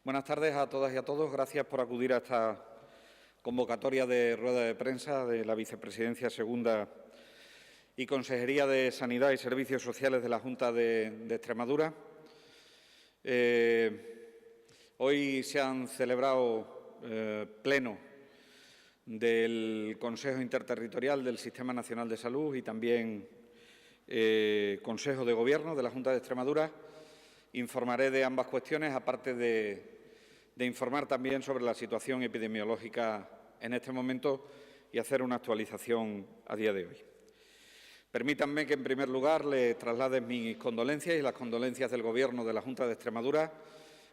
Buenas tardes a todas y a todos. Gracias por acudir a esta convocatoria de rueda de prensa de la Vicepresidencia Segunda y Consejería de Sanidad y Servicios Sociales de la Junta de Extremadura. Hoy se han celebrado pleno del Consejo Interterritorial del Sistema Nacional de Salud y también Consejo de Gobierno de la Junta de Extremadura. Informaré de ambas cuestiones, aparte de informar también sobre la situación epidemiológica en este momento y hacer una actualización a día de hoy. Permítanme que, en primer lugar, les traslade mis condolencias y las condolencias del Gobierno de la Junta de Extremadura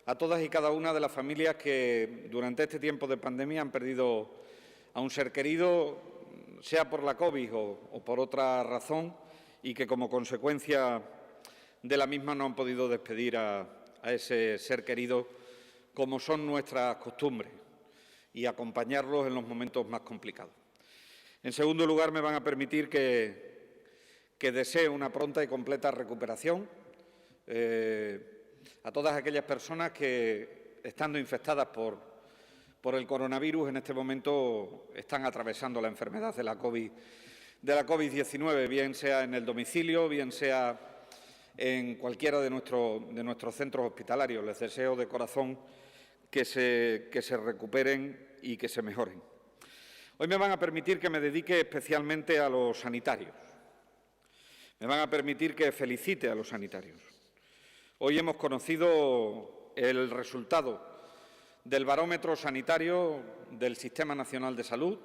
a todas y cada una de las familias que durante este tiempo de pandemia han perdido a un ser querido, sea por la COVID o por otra razón, y que como consecuencia de la misma no han podido despedir a ese ser querido como son nuestras costumbres y acompañarlos en los momentos más complicados. En segundo lugar, me van a permitir que desee una pronta y completa recuperación a todas aquellas personas que, estando infectadas por el coronavirus, en este momento están atravesando la enfermedad de la COVID-19, bien sea en el domicilio, bien sea en cualquiera de nuestros centros hospitalarios. Les deseo de corazón que se recuperen y que se mejoren. Hoy me van a permitir que me dedique especialmente a los sanitarios. Me van a permitir que felicite a los sanitarios. Hoy hemos conocido el resultado del barómetro sanitario del Sistema Nacional de Salud.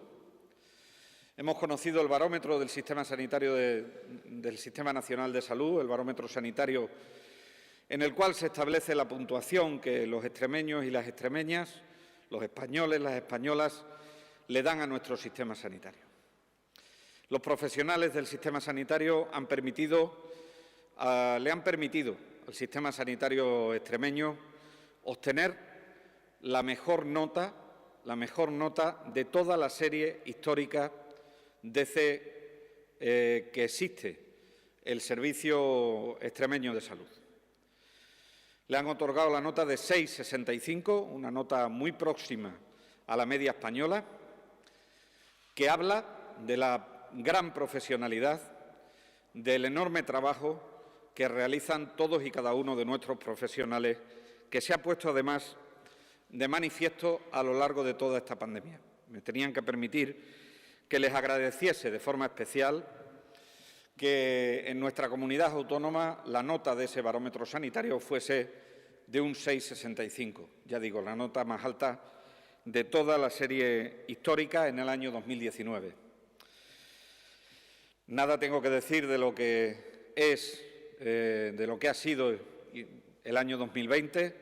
Hemos conocido el barómetro del Sistema Sanitario del Sistema Nacional de Salud, el barómetro sanitario en el cual se establece la puntuación que los extremeños y las extremeñas, los españoles, las españolas, le dan a nuestro sistema sanitario. Los profesionales del sistema sanitario le han permitido al sistema sanitario extremeño obtener la mejor nota de toda la serie histórica desde que existe el Servicio Extremeño de Salud. Le han otorgado la nota de 6,65, una nota muy próxima a la media española, que habla de la gran profesionalidad, del enorme trabajo que realizan todos y cada uno de nuestros profesionales, que se ha puesto además de manifiesto a lo largo de toda esta pandemia. Me tenían que permitir que les agradeciese de forma especial que en nuestra comunidad autónoma la nota de ese barómetro sanitario fuese de un 6,65. Ya digo, la nota más alta de toda la serie histórica en el año 2019. Nada tengo que decir de lo que ha sido el año 2020,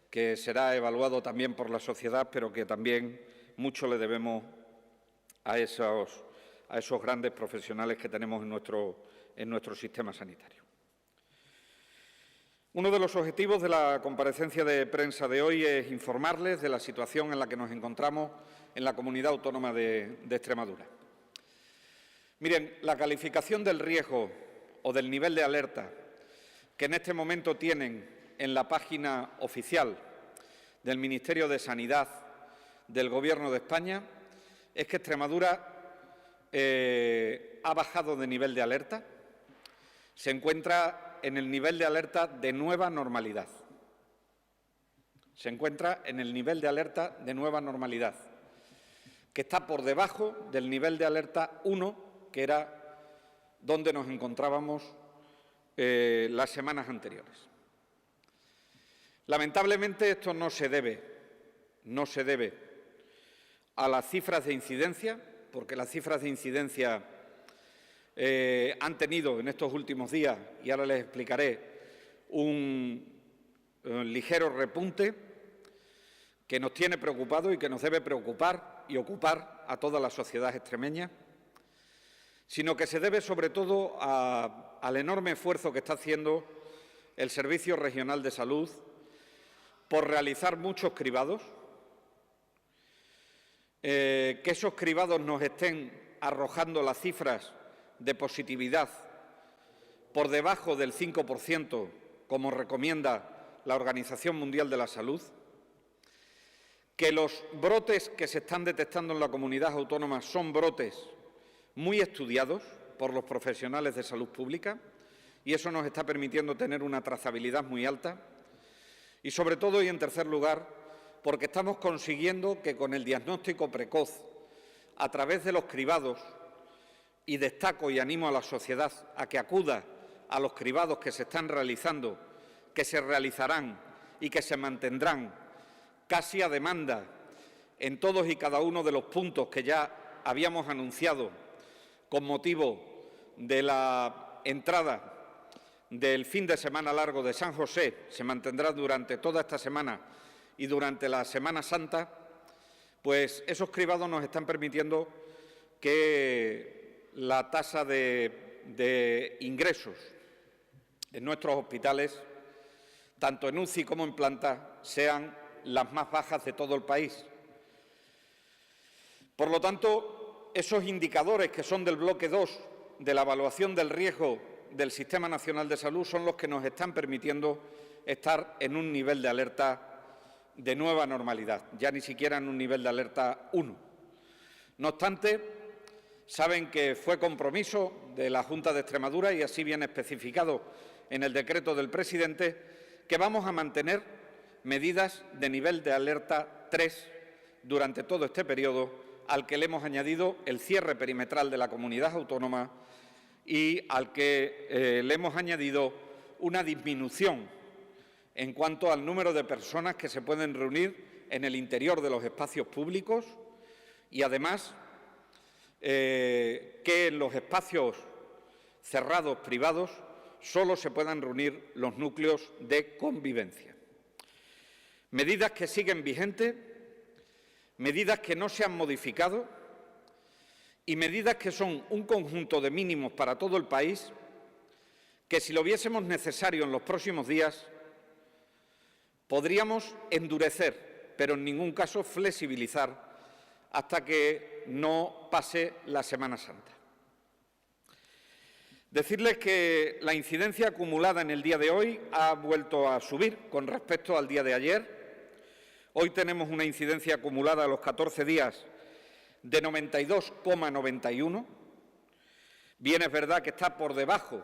que será evaluado también por la sociedad, pero que también mucho le debemos a esos grandes profesionales que tenemos en nuestro sistema sanitario. Uno de los objetivos de la comparecencia de prensa de hoy es informarles de la situación en la que nos encontramos en la Comunidad Autónoma de Extremadura. Miren, la calificación del riesgo o del nivel de alerta que en este momento tienen en la página oficial del Ministerio de Sanidad del Gobierno de España es que Extremadura ha bajado de nivel de alerta, se encuentra en el nivel de alerta de nueva normalidad. Se encuentra en el nivel de alerta de nueva normalidad, que está por debajo del nivel de alerta 1, que era donde nos encontrábamos las semanas anteriores. Lamentablemente esto no se debe a las cifras de incidencia, porque las cifras de incidencia han tenido en estos últimos días, y ahora les explicaré, un ligero repunte que nos tiene preocupados y que nos debe preocupar y ocupar a toda la sociedad extremeña, sino que se debe sobre todo al enorme esfuerzo que está haciendo el Servicio Regional de Salud por realizar muchos cribados, que esos cribados nos estén arrojando las cifras de positividad por debajo del 5%, como recomienda la Organización Mundial de la Salud, que los brotes que se están detectando en la comunidad autónoma son brotes muy estudiados por los profesionales de salud pública y eso nos está permitiendo tener una trazabilidad muy alta. Y sobre todo, y en tercer lugar, porque estamos consiguiendo que con el diagnóstico precoz, a través de los cribados, y destaco y animo a la sociedad a que acuda a los cribados que se están realizando, que se realizarán y que se mantendrán casi a demanda en todos y cada uno de los puntos que ya habíamos anunciado con motivo de la entrada del fin de semana largo de San José, se mantendrá durante toda esta semana y durante la Semana Santa, pues esos cribados nos están permitiendo que la tasa de ingresos en nuestros hospitales, tanto en UCI como en planta, sean las más bajas de todo el país. Por lo tanto, esos indicadores que son del bloque 2 de la evaluación del riesgo del Sistema Nacional de Salud son los que nos están permitiendo estar en un nivel de alerta de nueva normalidad, ya ni siquiera en un nivel de alerta 1. No obstante, saben que fue compromiso de la Junta de Extremadura, y así viene especificado en el decreto del presidente, que vamos a mantener medidas de nivel de alerta 3 durante todo este periodo, al que le hemos añadido el cierre perimetral de la comunidad autónoma y al que le hemos añadido una disminución en cuanto al número de personas que se pueden reunir en el interior de los espacios públicos y, además, que en los espacios cerrados privados solo se puedan reunir los núcleos de convivencia. Medidas que siguen vigentes, medidas que no se han modificado y medidas que son un conjunto de mínimos para todo el país que, si lo viésemos necesario en los próximos días, podríamos endurecer, pero en ningún caso flexibilizar hasta que no pase la Semana Santa. Decirles que la incidencia acumulada en el día de hoy ha vuelto a subir con respecto al día de ayer. Hoy tenemos una incidencia acumulada a los 14 días de 92,91. Bien, es verdad que está por debajo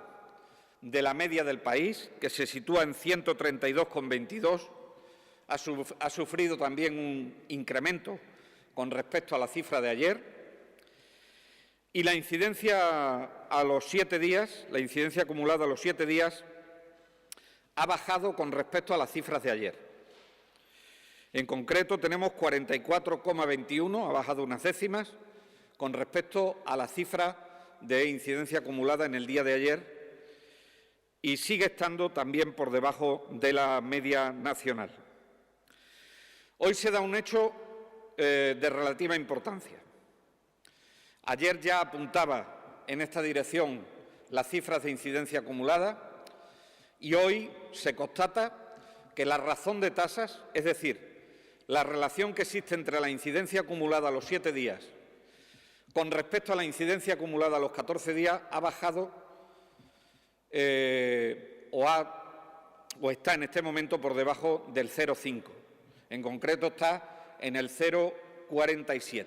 de la media del país, que se sitúa en 132,22. Ha sufrido también un incremento con respecto a la cifra de ayer. Y la incidencia a los 7 días, la incidencia acumulada a los 7 días, ha bajado con respecto a las cifras de ayer. En concreto, tenemos 44,21, ha bajado unas décimas, con respecto a la cifra de incidencia acumulada en el día de ayer, y sigue estando también por debajo de la media nacional. Hoy se da un hecho de relativa importancia. Ayer ya apuntaba en esta dirección las cifras de incidencia acumulada y hoy se constata que la razón de tasas, es decir, la relación que existe entre la incidencia acumulada a los 7 días con respecto a la incidencia acumulada a los 14 días, ha bajado o está en este momento por debajo del 0,5. En concreto está en el 0,47.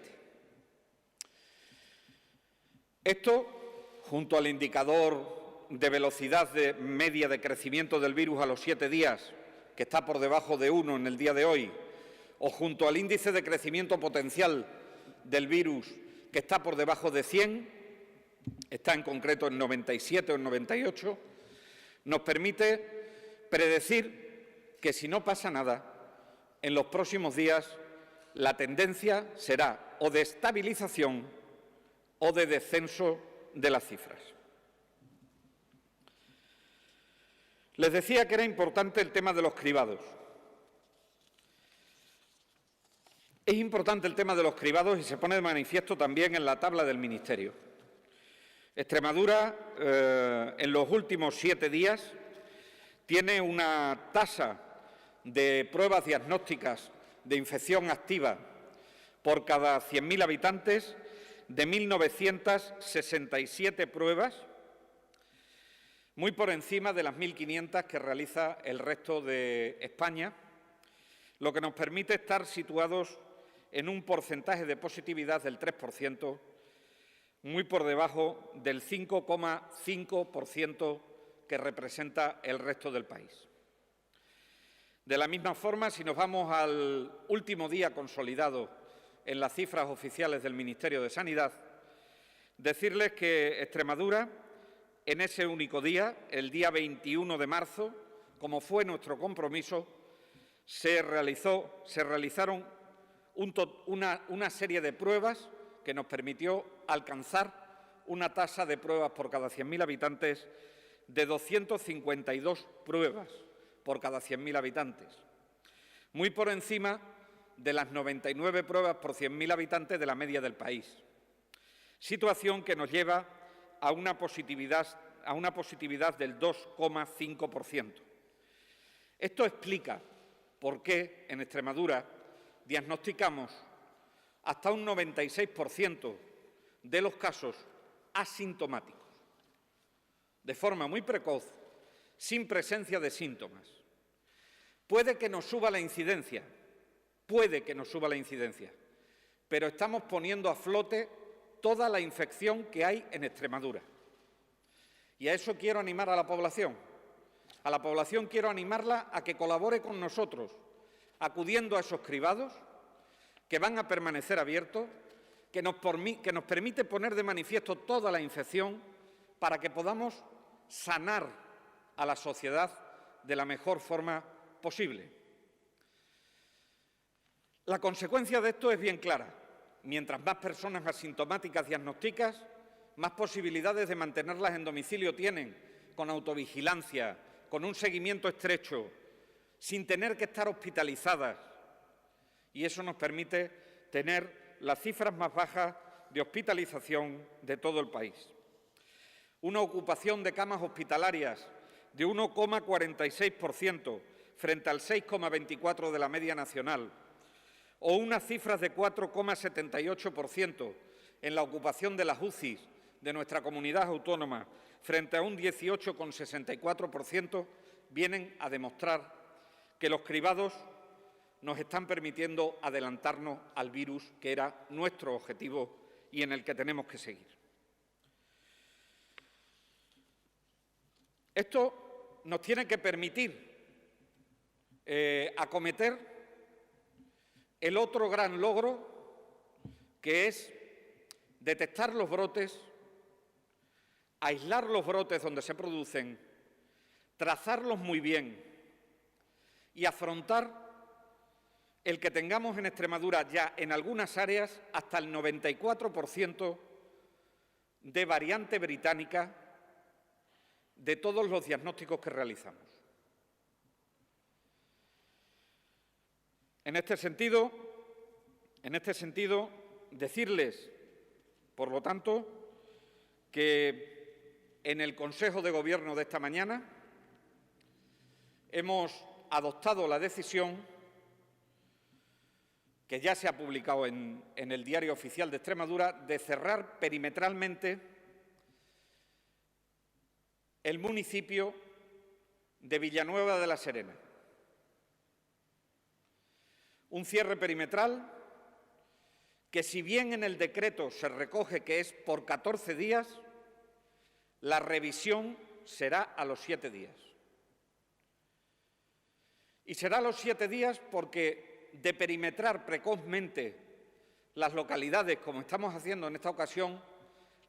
Esto, junto al indicador de velocidad media de crecimiento del virus a los 7 días, que está por debajo de 1 en el día de hoy, o junto al índice de crecimiento potencial del virus, que está por debajo de 100, está en concreto en 97 o en 98, nos permite predecir que, si no pasa nada, en los próximos días la tendencia será o de estabilización o de descenso de las cifras. Les decía que era importante el tema de los cribados. Es importante el tema de los cribados y se pone de manifiesto también en la tabla del Ministerio. Extremadura, en los últimos 7 días, tiene una tasa de pruebas diagnósticas de infección activa por cada 100.000 habitantes de 1.967 pruebas, muy por encima de las 1.500 que realiza el resto de España, lo que nos permite estar situados en un porcentaje de positividad del 3%, muy por debajo del 5,5% que representa el resto del país. De la misma forma, si nos vamos al último día consolidado en las cifras oficiales del Ministerio de Sanidad, decirles que Extremadura, en ese único día, el día 21 de marzo, como fue nuestro compromiso, se realizaron una serie de pruebas que nos permitió alcanzar una tasa de pruebas por cada 100.000 habitantes de 252 pruebas por cada 100.000 habitantes, muy por encima de las 99 pruebas por 100.000 habitantes de la media del país, situación que nos lleva a una positividad del 2,5%. Esto explica por qué en Extremadura diagnosticamos hasta un 96% de los casos asintomáticos, de forma muy precoz, sin presencia de síntomas. Puede que nos suba la incidencia, pero estamos poniendo a flote toda la infección que hay en Extremadura. Y a eso quiero animar a la población. A la población quiero animarla a que colabore con nosotros, acudiendo a esos cribados que van a permanecer abiertos, que nos permite poner de manifiesto toda la infección para que podamos sanar a la sociedad de la mejor forma posible. La consecuencia de esto es bien clara. Mientras más personas asintomáticas diagnosticas, más posibilidades de mantenerlas en domicilio tienen, con autovigilancia, con un seguimiento estrecho, sin tener que estar hospitalizadas. Y eso nos permite tener las cifras más bajas de hospitalización de todo el país. Una ocupación de camas hospitalarias de 1,46% frente al 6,24% de la media nacional, o unas cifras de 4,78% en la ocupación de las UCIs de nuestra comunidad autónoma frente a un 18,64%, vienen a demostrar que los cribados nos están permitiendo adelantarnos al virus, que era nuestro objetivo y en el que tenemos que seguir. Esto nos tiene que permitir acometer el otro gran logro, que es detectar los brotes, aislar los brotes donde se producen, trazarlos muy bien y afrontar el que tengamos en Extremadura ya en algunas áreas hasta el 94% de variante británica de todos los diagnósticos que realizamos. En este sentido, decirles, por lo tanto, que en el Consejo de Gobierno de esta mañana hemos adoptado la decisión, que ya se ha publicado en el Diario Oficial de Extremadura, de cerrar perimetralmente el municipio de Villanueva de la Serena. Un cierre perimetral que, si bien en el decreto se recoge que es por 14 días, la revisión será a los 7 días. Y será a los 7 días porque de perimetrar precozmente las localidades, como estamos haciendo en esta ocasión,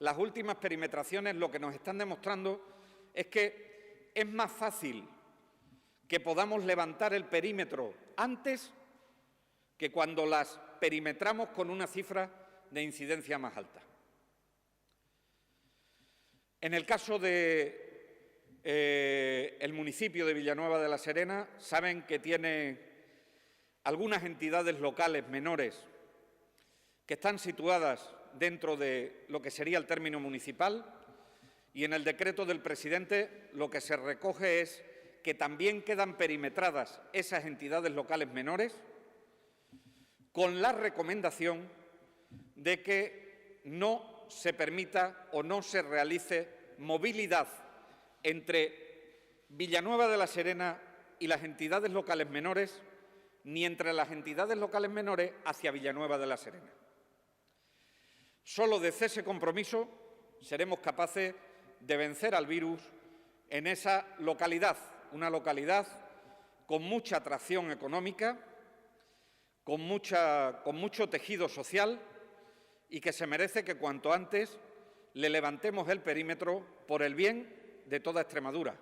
las últimas perimetraciones lo que nos están demostrando es que es más fácil que podamos levantar el perímetro antes que cuando las perimetramos con una cifra de incidencia más alta. En el caso de el municipio de Villanueva de la Serena, saben que tiene algunas entidades locales menores que están situadas dentro de lo que sería el término municipal, y en el decreto del presidente lo que se recoge es que también quedan perimetradas esas entidades locales menores, con la recomendación de que no se permita o no se realice movilidad entre Villanueva de la Serena y las entidades locales menores, ni entre las entidades locales menores hacia Villanueva de la Serena. Solo desde ese compromiso seremos capaces de vencer al virus en esa localidad, una localidad con mucha atracción económica, con mucho tejido social y que se merece que cuanto antes le levantemos el perímetro por el bien de toda Extremadura.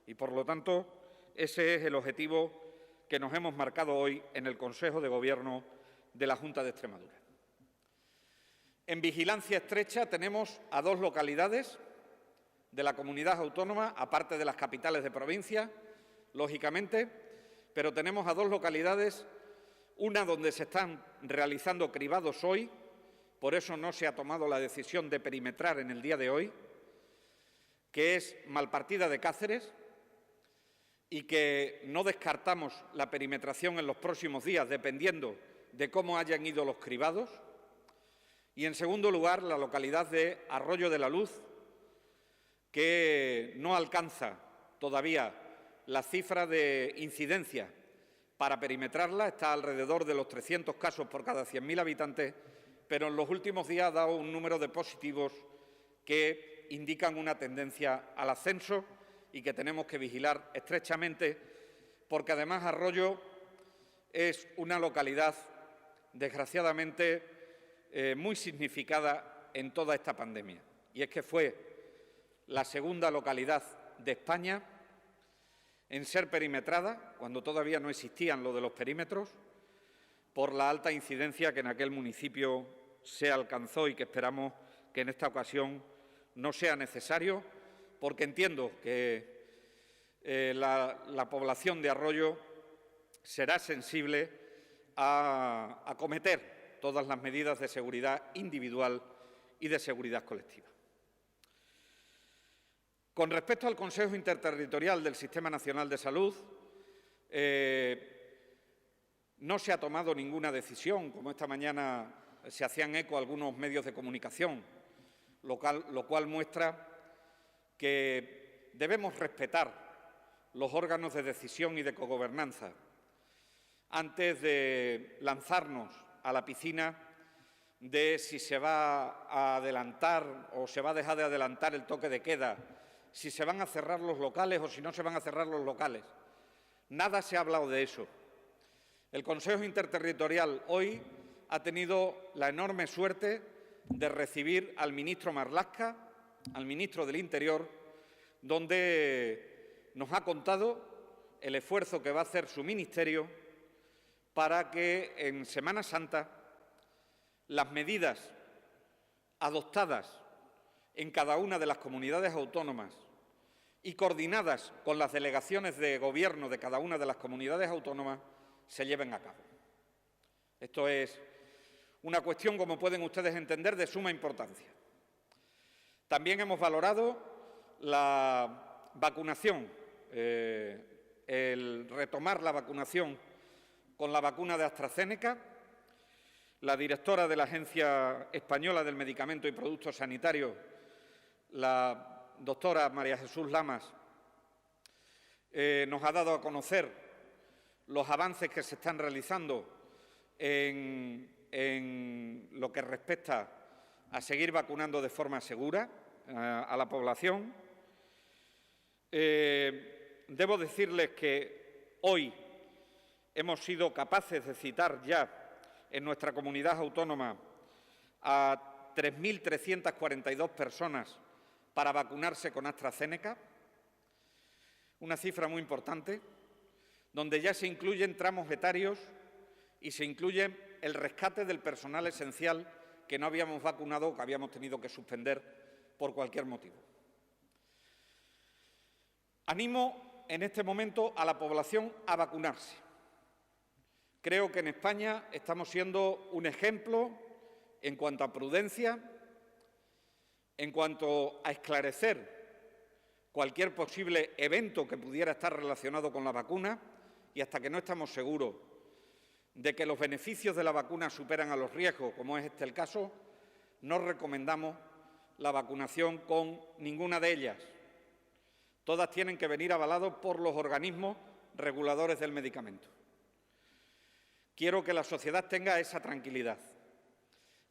Y, por lo tanto, ese es el objetivo que nos hemos marcado hoy en el Consejo de Gobierno de la Junta de Extremadura. En vigilancia estrecha tenemos a 2 localidades de la comunidad autónoma, aparte de las capitales de provincia, lógicamente, pero tenemos a 2 localidades, una donde se están realizando cribados hoy, por eso no se ha tomado la decisión de perimetrar en el día de hoy, que es Malpartida de Cáceres, y que no descartamos la perimetración en los próximos días, dependiendo de cómo hayan ido los cribados. Y, en segundo lugar, la localidad de Arroyo de la Luz, que no alcanza todavía la cifra de incidencia para perimetrarla, está alrededor de los 300 casos por cada 100.000 habitantes, pero en los últimos días ha dado un número de positivos que indican una tendencia al ascenso y que tenemos que vigilar estrechamente, porque además Arroyo es una localidad, desgraciadamente, muy significada en toda esta pandemia. Y es que fue la segunda localidad de España en ser perimetrada, cuando todavía no existían lo de los perímetros, por la alta incidencia que en aquel municipio se alcanzó y que esperamos que en esta ocasión no sea necesario, porque entiendo que la población de Arroyo será sensible a acometer todas las medidas de seguridad individual y de seguridad colectiva. Con respecto al Consejo Interterritorial del Sistema Nacional de Salud, no se ha tomado ninguna decisión, como esta mañana se hacían eco algunos medios de comunicación, lo cual muestra que debemos respetar los órganos de decisión y de cogobernanza antes de lanzarnos a la piscina de si se va a adelantar o se va a dejar de adelantar el toque de queda, si se van a cerrar los locales o si no se van a cerrar los locales. Nada se ha hablado de eso. El Consejo Interterritorial hoy ha tenido la enorme suerte de recibir al ministro Marlaska, al ministro del Interior, donde nos ha contado el esfuerzo que va a hacer su ministerio para que en Semana Santa las medidas adoptadas en cada una de las comunidades autónomas y coordinadas con las delegaciones de gobierno de cada una de las comunidades autónomas se lleven a cabo. Esto es una cuestión, como pueden ustedes entender, de suma importancia. También hemos valorado la vacunación, el retomar la vacunación con la vacuna de AstraZeneca. La directora de la Agencia Española del Medicamento y Productos Sanitarios, la doctora María Jesús Lamas, nos ha dado a conocer los avances que se están realizando en lo que respecta a seguir vacunando de forma segura a la población. Debo decirles que hoy hemos sido capaces de citar ya en nuestra comunidad autónoma a 3.342 personas para vacunarse con AstraZeneca, una cifra muy importante, donde ya se incluyen tramos etarios y se incluye el rescate del personal esencial que no habíamos vacunado o que habíamos tenido que suspender por cualquier motivo. Animo en este momento a la población a vacunarse. Creo que en España estamos siendo un ejemplo en cuanto a prudencia, en cuanto a esclarecer cualquier posible evento que pudiera estar relacionado con la vacuna, y hasta que no estamos seguros de que los beneficios de la vacuna superan a los riesgos, como es este el caso, no recomendamos la vacunación con ninguna de ellas. Todas tienen que venir avaladas por los organismos reguladores del medicamento. quiero que la sociedad tenga esa tranquilidad.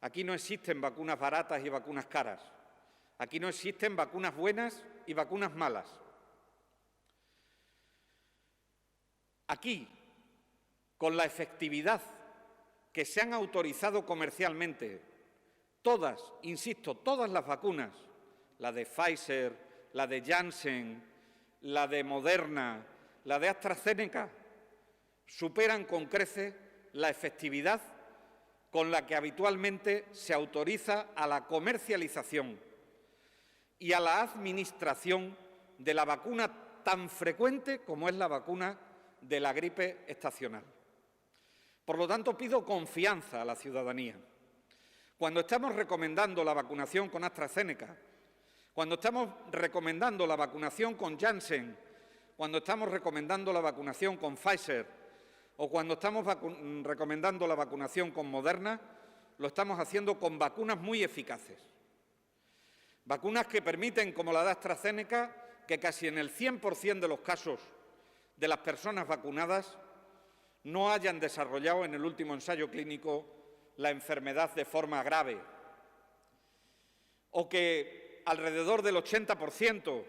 Aquí no existen vacunas baratas y vacunas caras. Aquí no existen vacunas buenas y vacunas malas. Aquí, con la efectividad que se han autorizado comercialmente, todas, insisto, todas las vacunas, la de Pfizer, la de Janssen, la de Moderna, la de AstraZeneca, superan con creces la efectividad con la que habitualmente se autoriza a la comercialización y a la administración de la vacuna tan frecuente como es la vacuna de la gripe estacional. Por lo tanto, pido confianza a la ciudadanía. Cuando estamos recomendando la vacunación con AstraZeneca, cuando estamos recomendando la vacunación con Janssen, cuando estamos recomendando la vacunación con Pfizer o cuando estamos recomendando la vacunación con Moderna, lo estamos haciendo con vacunas muy eficaces. Vacunas que permiten, como la de AstraZeneca, que casi en el 100% de los casos de las personas vacunadas no hayan desarrollado en el último ensayo clínico la enfermedad de forma grave, o que alrededor del 80%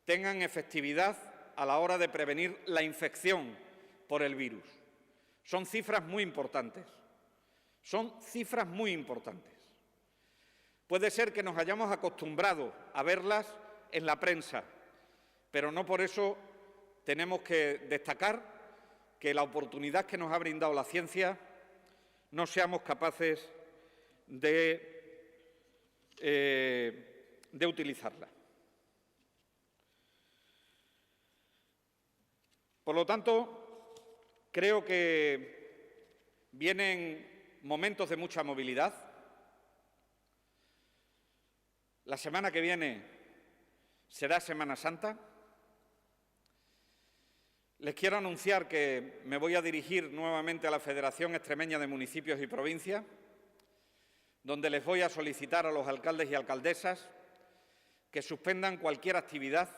tengan efectividad a la hora de prevenir la infección por el virus. Son cifras muy importantes. Son cifras muy importantes. Puede ser que nos hayamos acostumbrado a verlas en la prensa, pero no por eso tenemos que destacar que la oportunidad que nos ha brindado la ciencia no seamos capaces de utilizarla. Por lo tanto, creo que vienen momentos de mucha movilidad. La semana que viene será Semana Santa. Les quiero anunciar que me voy a dirigir nuevamente a la Federación Extremeña de Municipios y Provincias, donde les voy a solicitar a los alcaldes y alcaldesas que suspendan cualquier actividad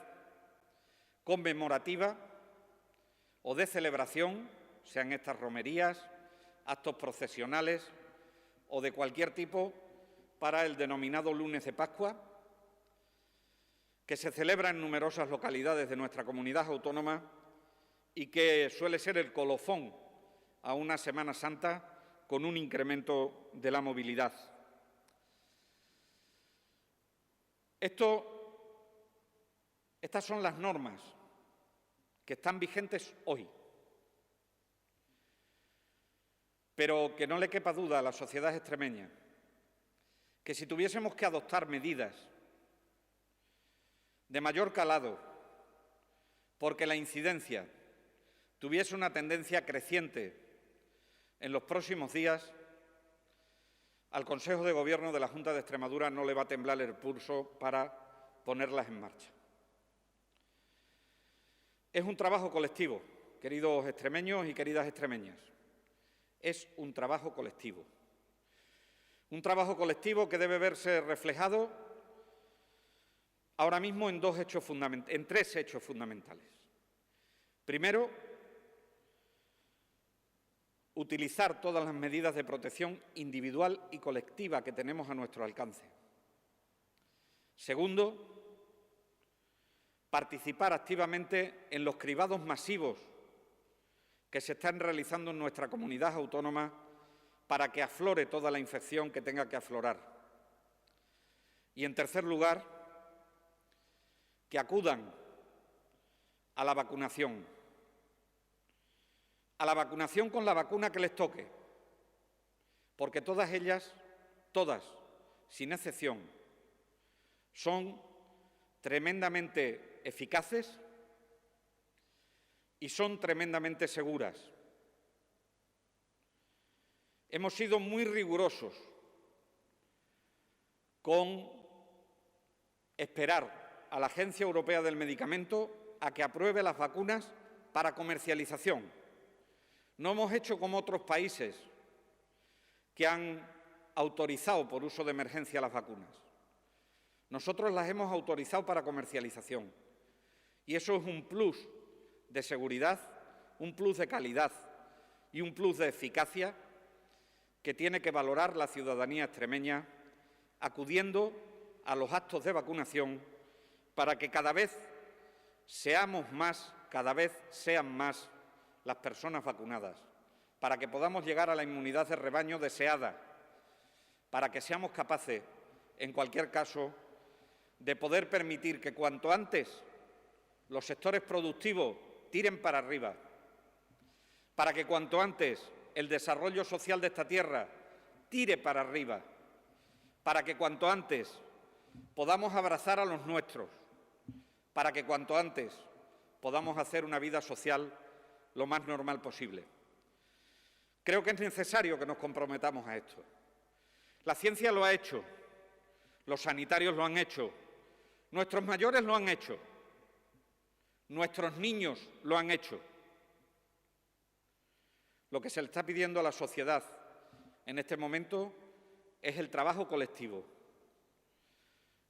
conmemorativa o de celebración, sean estas romerías, actos procesionales o de cualquier tipo, para el denominado lunes de Pascua, que se celebra en numerosas localidades de nuestra comunidad autónoma y que suele ser el colofón a una Semana Santa con un incremento de la movilidad. Estas son las normas que están vigentes hoy. Pero que no le quepa duda a la sociedad extremeña que si tuviésemos que adoptar medidas de mayor calado porque la incidencia tuviese una tendencia creciente en los próximos días, al Consejo de Gobierno de la Junta de Extremadura no le va a temblar el pulso para ponerlas en marcha. Es un trabajo colectivo, queridos extremeños y queridas extremeñas. Es un trabajo colectivo. Un trabajo colectivo que debe verse reflejado ahora mismo en tres hechos fundamentales. Primero, utilizar todas las medidas de protección individual y colectiva que tenemos a nuestro alcance. Segundo, participar activamente en los cribados masivos que se están realizando en nuestra comunidad autónoma para que aflore toda la infección que tenga que aflorar. Y, en tercer lugar, que acudan a la vacunación con la vacuna que les toque, porque todas ellas, todas, sin excepción, son tremendamente eficaces y son tremendamente seguras. Hemos sido muy rigurosos con esperar a la Agencia Europea del Medicamento a que apruebe las vacunas para comercialización. No hemos hecho como otros países que han autorizado por uso de emergencia las vacunas. Nosotros las hemos autorizado para comercialización. Y eso es un plus de seguridad, un plus de calidad y un plus de eficacia que tiene que valorar la ciudadanía extremeña acudiendo a los actos de vacunación para que cada vez seamos más, cada vez sean más las personas vacunadas, para que podamos llegar a la inmunidad de rebaño deseada, para que seamos capaces, en cualquier caso, de poder permitir que cuanto antes los sectores productivos tiren para arriba, para que cuanto antes el desarrollo social de esta tierra tire para arriba, para que cuanto antes podamos abrazar a los nuestros, para que cuanto antes podamos hacer una vida social lo más normal posible. Creo que es necesario que nos comprometamos a esto. La ciencia lo ha hecho, los sanitarios lo han hecho, nuestros mayores lo han hecho, nuestros niños lo han hecho. Lo que se le está pidiendo a la sociedad en este momento es el trabajo colectivo,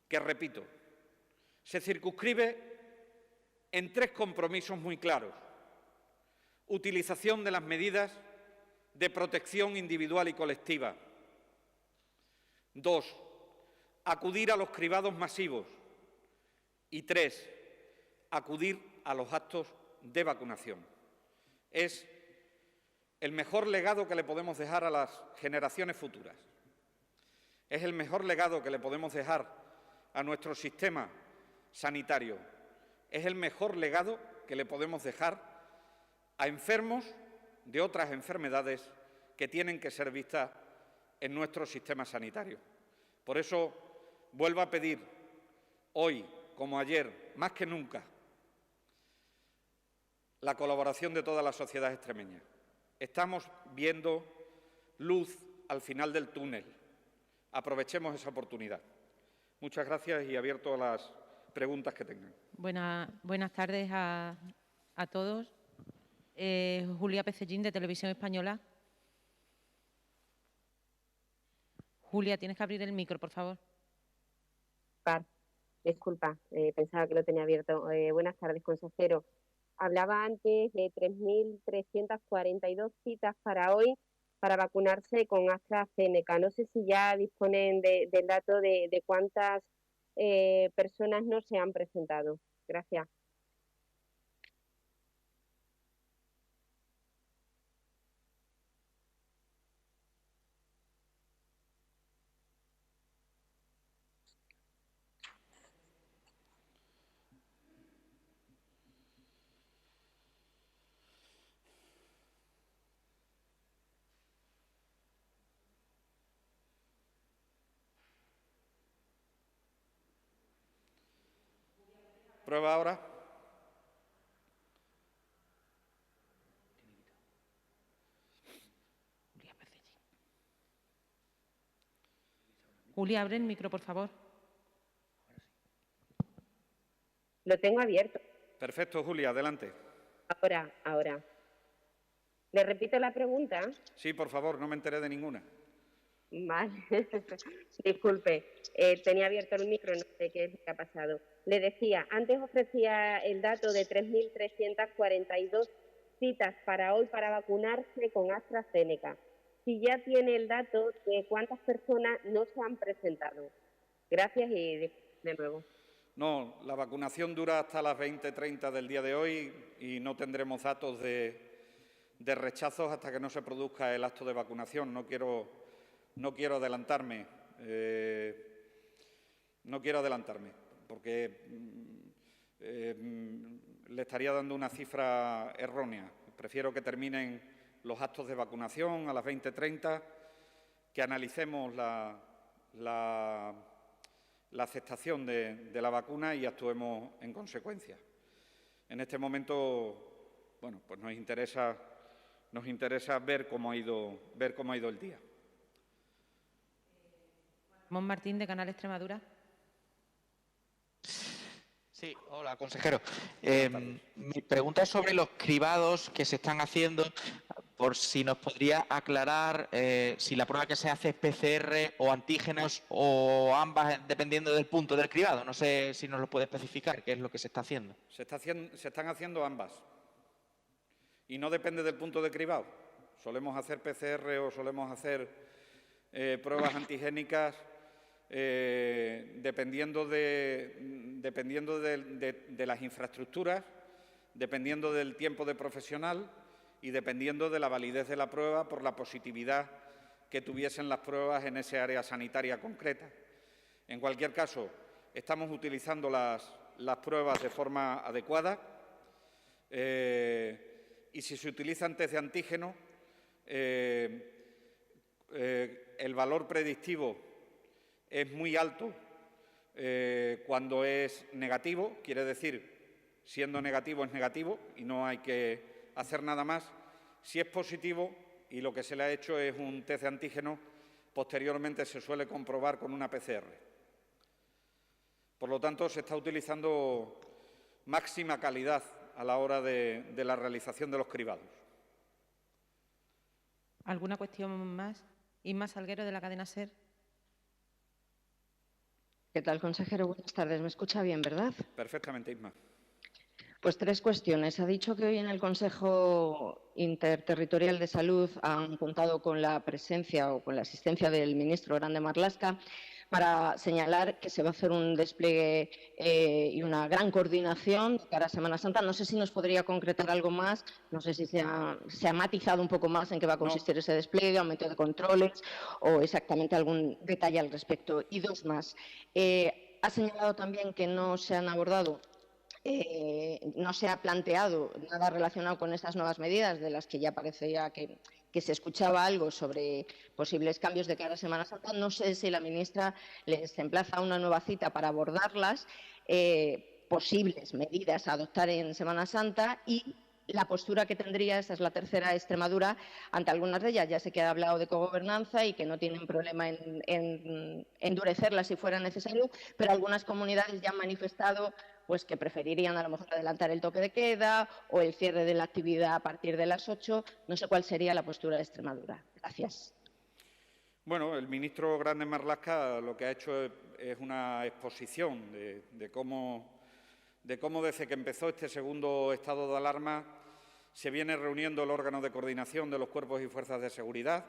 que, repito, se circunscribe en 3 compromisos muy claros: utilización de las medidas de protección individual y colectiva; 2, acudir a los cribados masivos; y 3, acudir a los actos de vacunación. Es el mejor legado que le podemos dejar a las generaciones futuras. Es el mejor legado que le podemos dejar a nuestro sistema sanitario. Es el mejor legado que le podemos dejar a enfermos de otras enfermedades que tienen que ser vistas en nuestro sistema sanitario. Por eso vuelvo a pedir, hoy como ayer, más que nunca, la colaboración de toda la sociedad extremeña. Estamos viendo luz al final del túnel. Aprovechemos esa oportunidad. Muchas gracias y abierto a las preguntas que tengan. Buenas tardes a todos. Julia Pecellín, de Televisión Española. Julia, tienes que abrir el micro, por favor. Disculpa, pensaba que lo tenía abierto. Buenas tardes, consejero. Hablaba antes de 3.342 citas para hoy para vacunarse con AstraZeneca. No sé si ya disponen del dato de cuántas personas no se han presentado. Gracias. ¿Prueba ahora? Julia, abre el micro, por favor. Lo tengo abierto. Perfecto, Julia, adelante. Ahora. ¿Le repito la pregunta? Sí, por favor, no me enteré de ninguna. Vale, disculpe, tenía abierto el micro, no sé qué es lo que ha pasado. Le decía, antes ofrecía el dato de 3.342 citas para hoy para vacunarse con AstraZeneca. Si ya tiene el dato de cuántas personas no se han presentado. Gracias y de nuevo. No, la vacunación dura hasta las 20:30 del día de hoy y no tendremos datos de rechazos hasta que no se produzca el acto de vacunación. No quiero adelantarme, porque le estaría dando una cifra errónea. Prefiero que terminen los actos de vacunación a las 20:30, que analicemos la aceptación de la vacuna y actuemos en consecuencia. En este momento, bueno, pues nos interesa ver cómo ha ido el día. Ramón Martín, de Canal Extremadura. Sí, hola, consejero. Mi pregunta es sobre los cribados que se están haciendo, por si nos podría aclarar si la prueba que se hace es PCR o antígenos o ambas, dependiendo del punto del cribado. No sé si nos lo puede especificar, qué es lo que se está haciendo. Se están haciendo ambas y no depende del punto de cribado. Solemos hacer PCR o solemos hacer pruebas antigénicas dependiendo de las infraestructuras, dependiendo del tiempo de profesional y dependiendo de la validez de la prueba por la positividad que tuviesen las pruebas en ese área sanitaria concreta. En cualquier caso, estamos utilizando las pruebas de forma adecuada y si se utilizan test de antígeno, el valor predictivo es muy alto cuando es negativo, quiere decir, siendo negativo es negativo y no hay que hacer nada más. Si es positivo y lo que se le ha hecho es un test de antígeno, posteriormente se suele comprobar con una PCR. Por lo tanto, se está utilizando máxima calidad a la hora de la realización de los cribados. ¿Alguna cuestión más? Inma Salguero, de la cadena SER. ¿Qué tal, consejero? Buenas tardes. ¿Me escucha bien, verdad? Perfectamente, Isma. Pues 3 cuestiones. Ha dicho que hoy en el Consejo Interterritorial de Salud han contado con la presencia o con la asistencia del ministro Grande Marlaska para señalar que se va a hacer un despliegue y una gran coordinación de cara a Semana Santa. No sé si nos podría concretar algo más, no sé si se ha matizado un poco más en qué va a consistir ese despliegue, aumento de controles o exactamente algún detalle al respecto. Y 2 más. Ha señalado también que no se han abordado no se ha planteado nada relacionado con estas nuevas medidas, de las que ya parecía que se escuchaba algo sobre posibles cambios de cara a Semana Santa. No sé si la ministra les emplaza a una nueva cita para abordarlas, posibles medidas a adoptar en Semana Santa y la postura que tendría, esa es la tercera, Extremadura, ante algunas de ellas. Ya sé que ha hablado de cogobernanza y que no tienen problema en endurecerla si fuera necesario, pero algunas comunidades ya han manifestado pues que preferirían a lo mejor adelantar el toque de queda o el cierre de la actividad a partir de las 8. No sé cuál sería la postura de Extremadura. Gracias. Bueno, el ministro Grande Marlaska lo que ha hecho es una exposición de cómo desde que empezó este segundo estado de alarma se viene reuniendo el órgano de coordinación de los cuerpos y fuerzas de seguridad.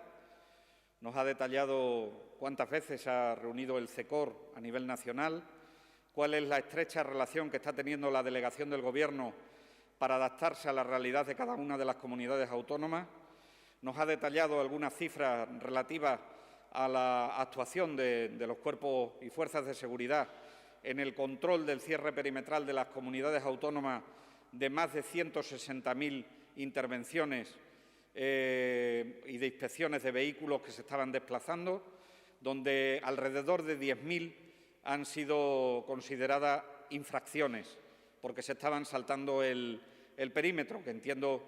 Nos ha detallado cuántas veces se ha reunido el CECOR a nivel nacional, cuál es la estrecha relación que está teniendo la delegación del Gobierno para adaptarse a la realidad de cada una de las comunidades autónomas. Nos ha detallado algunas cifras relativas a la actuación de los cuerpos y fuerzas de seguridad en el control del cierre perimetral de las comunidades autónomas de más de 160.000 intervenciones y de inspecciones de vehículos que se estaban desplazando, donde alrededor de 10.000 han sido consideradas infracciones porque se estaban saltando el perímetro, que entiendo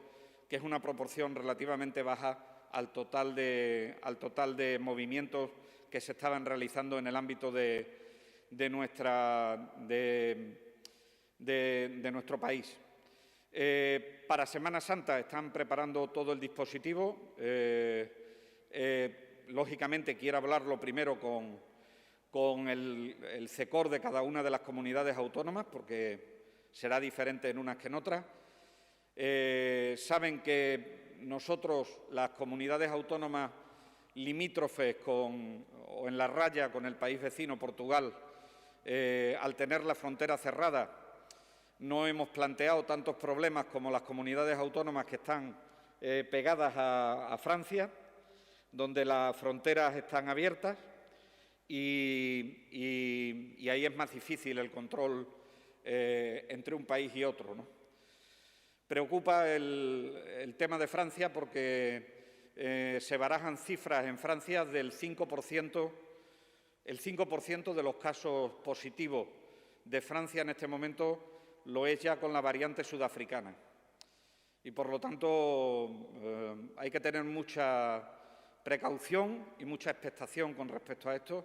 que es una proporción relativamente baja al total de movimientos que se estaban realizando en el ámbito de nuestro país. Para Semana Santa están preparando todo el dispositivo. Lógicamente quiero hablarlo primero con el CECOR de cada una de las comunidades autónomas, porque será diferente en unas que en otras. Saben que nosotros, las comunidades autónomas limítrofes o en la raya con el país vecino, Portugal, al tener la frontera cerrada, no hemos planteado tantos problemas como las comunidades autónomas que están pegadas a Francia, donde las fronteras están abiertas y ahí es más difícil el control entre un país y otro, ¿no? Preocupa el tema de Francia porque se barajan cifras en Francia del 5%. El 5% de los casos positivos de Francia en este momento lo es ya con la variante sudafricana. Y, por lo tanto, hay que tener mucha precaución y mucha expectación con respecto a esto.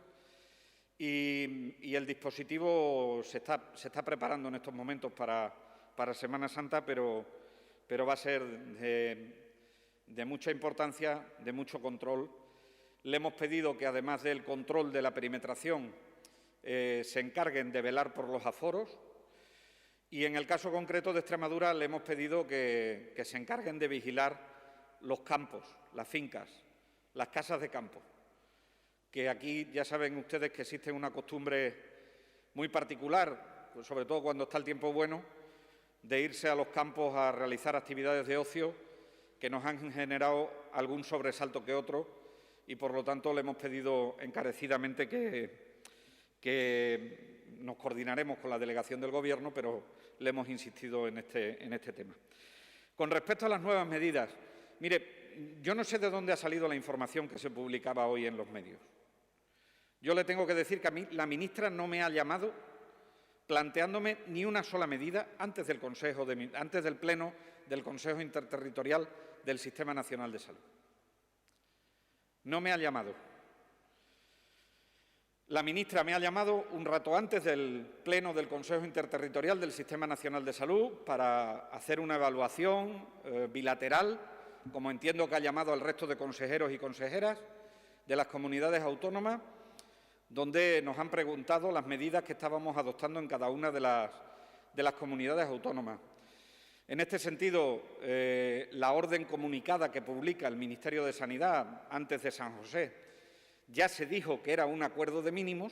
Y el dispositivo se está preparando en estos momentos para Semana Santa, pero va a ser de mucha importancia, de mucho control. Le hemos pedido que, además del control de la perimetración, se encarguen de velar por los aforos y, en el caso concreto de Extremadura, le hemos pedido que se encarguen de vigilar los campos, las fincas, las casas de campo, que aquí ya saben ustedes que existe una costumbre muy particular, pues sobre todo cuando está el tiempo bueno, de irse a los campos a realizar actividades de ocio que nos han generado algún sobresalto que otro y, por lo tanto, le hemos pedido encarecidamente que nos coordinaremos con la delegación del Gobierno, pero le hemos insistido en este tema. Con respecto a las nuevas medidas, mire, yo no sé de dónde ha salido la información que se publicaba hoy en los medios. Yo le tengo que decir que a mí la ministra no me ha llamado planteándome ni una sola medida antes del Pleno del Consejo Interterritorial del Sistema Nacional de Salud. No me ha llamado. La ministra me ha llamado un rato antes del Pleno del Consejo Interterritorial del Sistema Nacional de Salud para hacer una evaluación bilateral, como entiendo que ha llamado al resto de consejeros y consejeras de las comunidades autónomas, donde nos han preguntado las medidas que estábamos adoptando en cada una de las comunidades autónomas. En este sentido, la orden comunicada que publica el Ministerio de Sanidad antes de San José ya se dijo que era un acuerdo de mínimos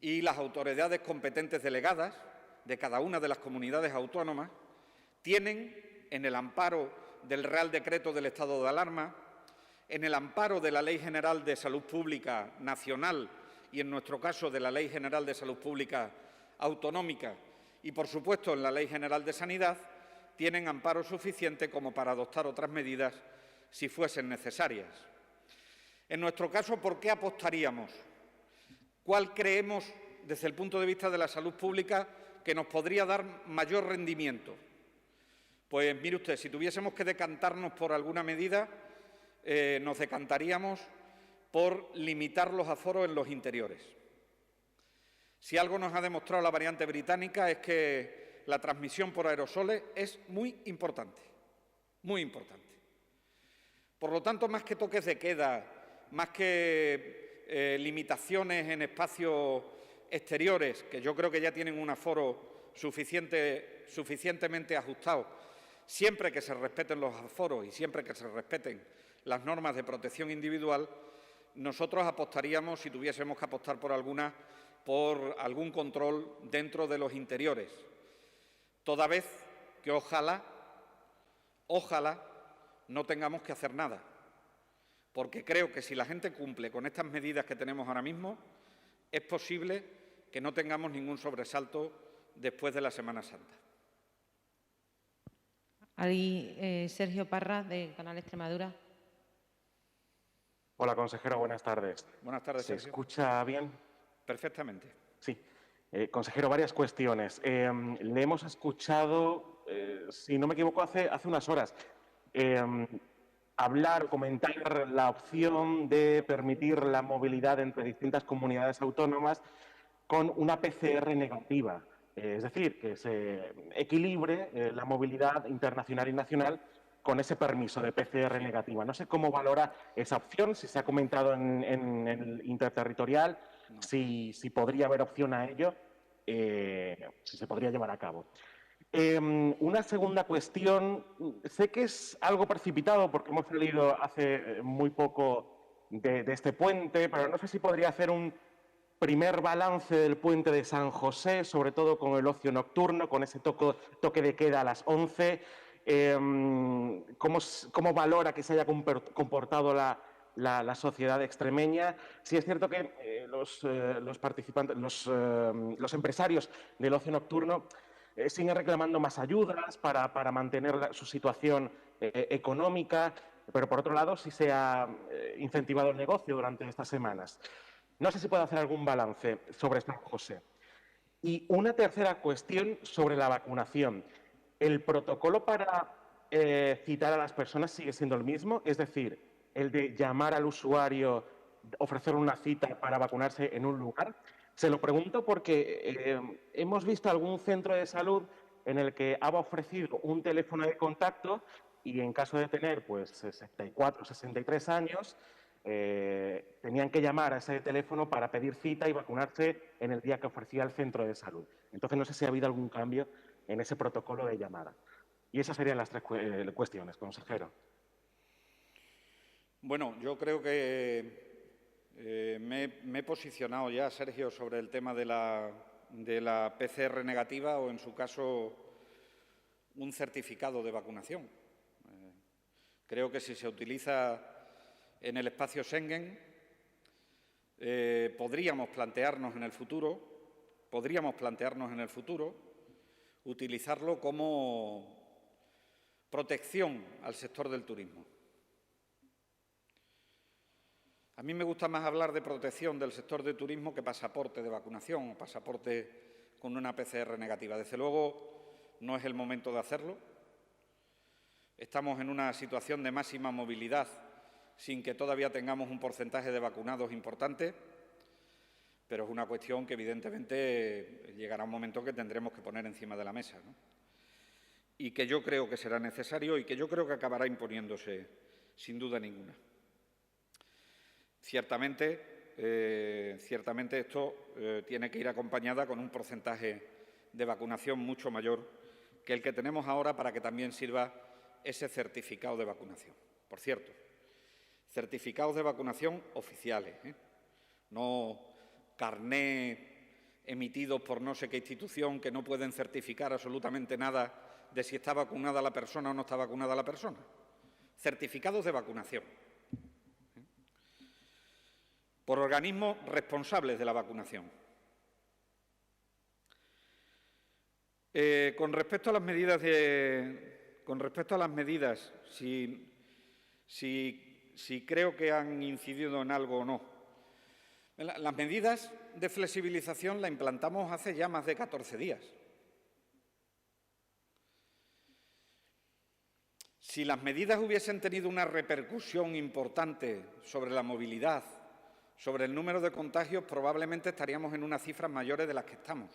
y las autoridades competentes delegadas de cada una de las comunidades autónomas tienen, en el amparo del Real Decreto del Estado de Alarma, en el amparo de la Ley General de Salud Pública Nacional y, en nuestro caso, de la Ley General de Salud Pública Autonómica y, por supuesto, en la Ley General de Sanidad, tienen amparo suficiente como para adoptar otras medidas si fuesen necesarias. En nuestro caso, ¿por qué apostaríamos? ¿Cuál creemos, desde el punto de vista de la salud pública, que nos podría dar mayor rendimiento? Pues mire usted, si tuviésemos que decantarnos por alguna medida, nos decantaríamos por limitar los aforos en los interiores. Si algo nos ha demostrado la variante británica es que la transmisión por aerosoles es muy importante, muy importante. Por lo tanto, más que toques de queda, más que limitaciones en espacios exteriores, que yo creo que ya tienen un aforo suficientemente ajustado, siempre que se respeten los aforos y siempre que se respeten las normas de protección individual, nosotros apostaríamos, si tuviésemos que apostar por alguna, por algún control dentro de los interiores, toda vez que ojalá no tengamos que hacer nada, porque creo que si la gente cumple con estas medidas que tenemos ahora mismo, es posible que no tengamos ningún sobresalto después de la Semana Santa. Ahí, Sergio Parra, de Canal Extremadura. Hola, consejero, buenas tardes. Buenas tardes, Sergio. ¿Se escucha bien? Perfectamente. Sí. Consejero, varias cuestiones. Le hemos escuchado, si no me equivoco, hace unas horas, hablar, comentar la opción de permitir la movilidad entre distintas comunidades autónomas con una PCR negativa. Es decir, que se equilibre la movilidad internacional y nacional con ese permiso de PCR negativa. No sé cómo valora esa opción, si se ha comentado en el interterritorial, si podría haber opción a ello, si se podría llevar a cabo. Una segunda cuestión, sé que es algo precipitado porque hemos salido hace muy poco de este puente, pero no sé si podría hacer un primer balance del puente de San José, sobre todo con el ocio nocturno, con ese toque de queda a las 11. ¿Cómo valora que se haya comportado la sociedad extremeña? Sí es cierto que los participantes, los empresarios del ocio nocturno siguen reclamando más ayudas para mantener su situación económica, pero por otro lado sí se ha incentivado el negocio durante estas semanas. No sé si puede hacer algún balance sobre San José. Y una tercera cuestión sobre la vacunación. ¿El protocolo para citar a las personas sigue siendo el mismo? Es decir, el de llamar al usuario, ofrecer una cita para vacunarse en un lugar. Se lo pregunto porque hemos visto algún centro de salud en el que ha ofrecido un teléfono de contacto y en caso de tener pues 64 o 63 años, tenían que llamar a ese teléfono para pedir cita y vacunarse en el día que ofrecía el centro de salud. Entonces, no sé si ha habido algún cambio en ese protocolo de llamada. Y esas serían las tres cuestiones, consejero. Bueno, yo creo que me he posicionado ya, Sergio, sobre el tema de la PCR negativa o, en su caso, un certificado de vacunación. Creo que si se utiliza en el espacio Schengen, podríamos plantearnos en el futuro utilizarlo como protección al sector del turismo. A mí me gusta más hablar de protección del sector del turismo que pasaporte de vacunación o pasaporte con una PCR negativa. Desde luego, no es el momento de hacerlo. Estamos en una situación de máxima movilidad sin que todavía tengamos un porcentaje de vacunados importante, pero es una cuestión que evidentemente llegará un momento que tendremos que poner encima de la mesa, ¿no? Y que yo creo que será necesario y que yo creo que acabará imponiéndose sin duda ninguna. Ciertamente esto tiene que ir acompañada con un porcentaje de vacunación mucho mayor que el que tenemos ahora para que también sirva ese certificado de vacunación. Por cierto, certificados de vacunación oficiales, no carné emitidos por no sé qué institución que no pueden certificar absolutamente nada de si está vacunada la persona o no está vacunada la persona. Certificados de vacunación por organismos responsables de la vacunación. Con respecto a las medidas, si creo que han incidido en algo o no. Las medidas de flexibilización las implantamos hace ya más de 14 días. Si las medidas hubiesen tenido una repercusión importante sobre la movilidad, sobre el número de contagios, probablemente estaríamos en unas cifras mayores de las que estamos.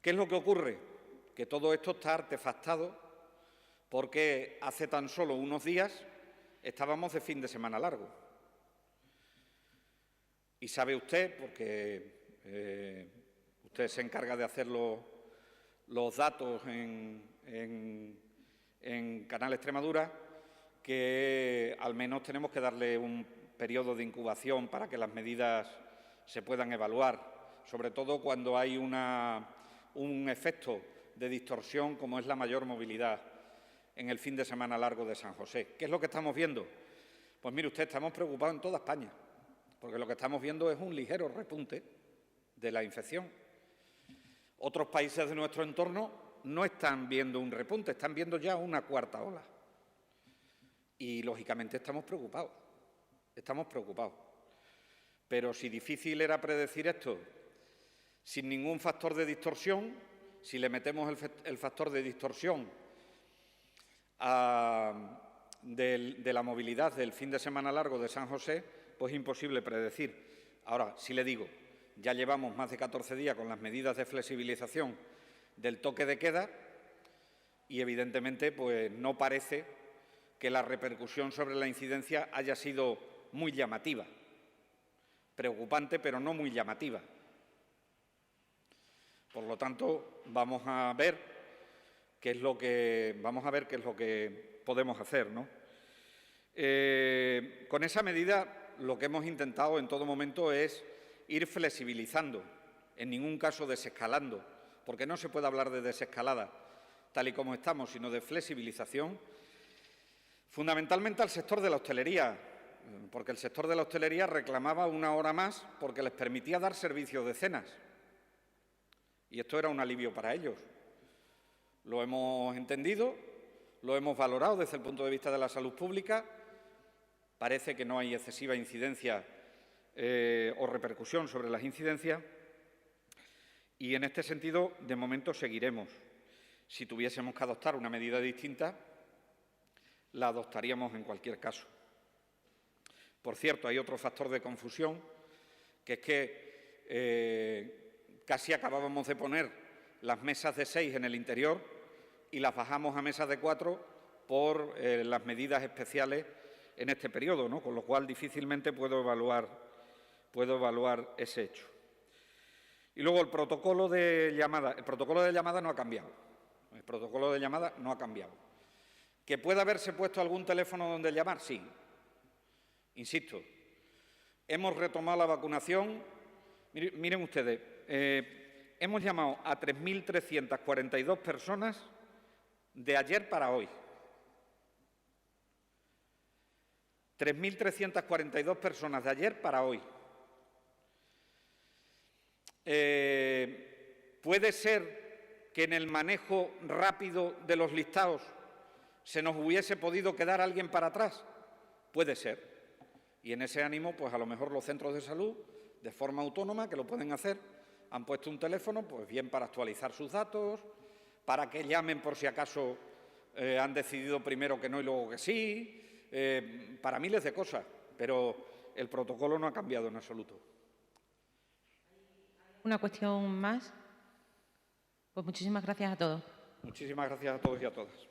¿Qué es lo que ocurre? Que todo esto está artefactado porque hace tan solo unos días estábamos de fin de semana largo. Y sabe usted, porque usted se encarga de hacer los datos en Canal Extremadura, que al menos tenemos que darle un periodo de incubación para que las medidas se puedan evaluar, sobre todo cuando hay un efecto de distorsión como es la mayor movilidad en el fin de semana largo de San José. ¿Qué es lo que estamos viendo? Pues mire usted, estamos preocupados en toda España, porque lo que estamos viendo es un ligero repunte de la infección. Otros países de nuestro entorno no están viendo un repunte, están viendo ya una cuarta ola. Y, lógicamente, estamos preocupados. Pero si difícil era predecir esto sin ningún factor de distorsión, si le metemos el factor de distorsión de la movilidad del fin de semana largo de San José, pues es imposible predecir. Ahora, sí le digo, ya llevamos más de 14 días con las medidas de flexibilización del toque de queda y, evidentemente, pues no parece que la repercusión sobre la incidencia haya sido muy llamativa. Preocupante, pero no muy llamativa. Por lo tanto, vamos a ver qué es lo que podemos hacer, ¿no? Con esa medida, lo que hemos intentado en todo momento es ir flexibilizando, en ningún caso desescalando, porque no se puede hablar de desescalada tal y como estamos, sino de flexibilización, fundamentalmente al sector de la hostelería, porque el sector de la hostelería reclamaba una hora más porque les permitía dar servicio de cenas. Y esto era un alivio para ellos. Lo hemos entendido, lo hemos valorado desde el punto de vista de la salud pública. Parece que no hay excesiva incidencia o repercusión sobre las incidencias. Y en este sentido, de momento, seguiremos. Si tuviésemos que adoptar una medida distinta, la adoptaríamos en cualquier caso. Por cierto, hay otro factor de confusión, que es que casi acabábamos de poner las mesas de 6 en el interior y las bajamos a mesas de 4 por las medidas especiales en este periodo, ¿no? Con lo cual difícilmente puedo evaluar ese hecho. Y luego el protocolo de llamada no ha cambiado. ¿Que puede haberse puesto algún teléfono donde llamar? Sí. Insisto, hemos retomado la vacunación. Miren ustedes, hemos llamado a 3.342 personas de ayer para hoy. 3.342 personas de ayer para hoy. ¿Puede ser que en el manejo rápido de los listados se nos hubiese podido quedar alguien para atrás? Puede ser. Y en ese ánimo, pues a lo mejor los centros de salud, de forma autónoma, que lo pueden hacer, han puesto un teléfono, pues bien para actualizar sus datos, para que llamen por si acaso han decidido primero que no y luego que sí, para miles de cosas, pero el protocolo no ha cambiado en absoluto. ¿Una cuestión más? Pues muchísimas gracias a todos. Muchísimas gracias a todos y a todas.